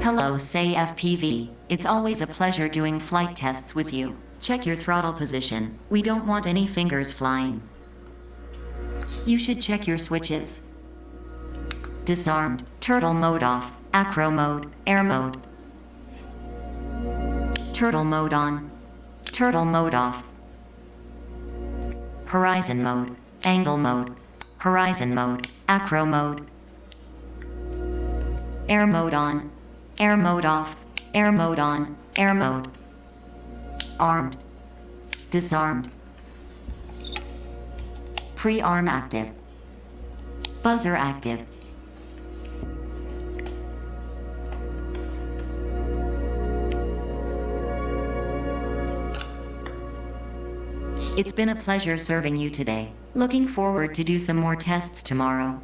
Hello Seii-FPV, it's always a pleasure doing flight tests with you. Check your throttle position, we don't want any fingers flying. You should check your switches. Disarmed, turtle mode off, acro mode, air mode. Turtle mode on, turtle mode off. Horizon mode, angle mode, horizon mode, acro mode. Air mode on, air mode off, air mode on, air mode. Armed, disarmed. Pre-arm active. Buzzer active. It's been a pleasure serving you today. Looking forward to do some more tests tomorrow.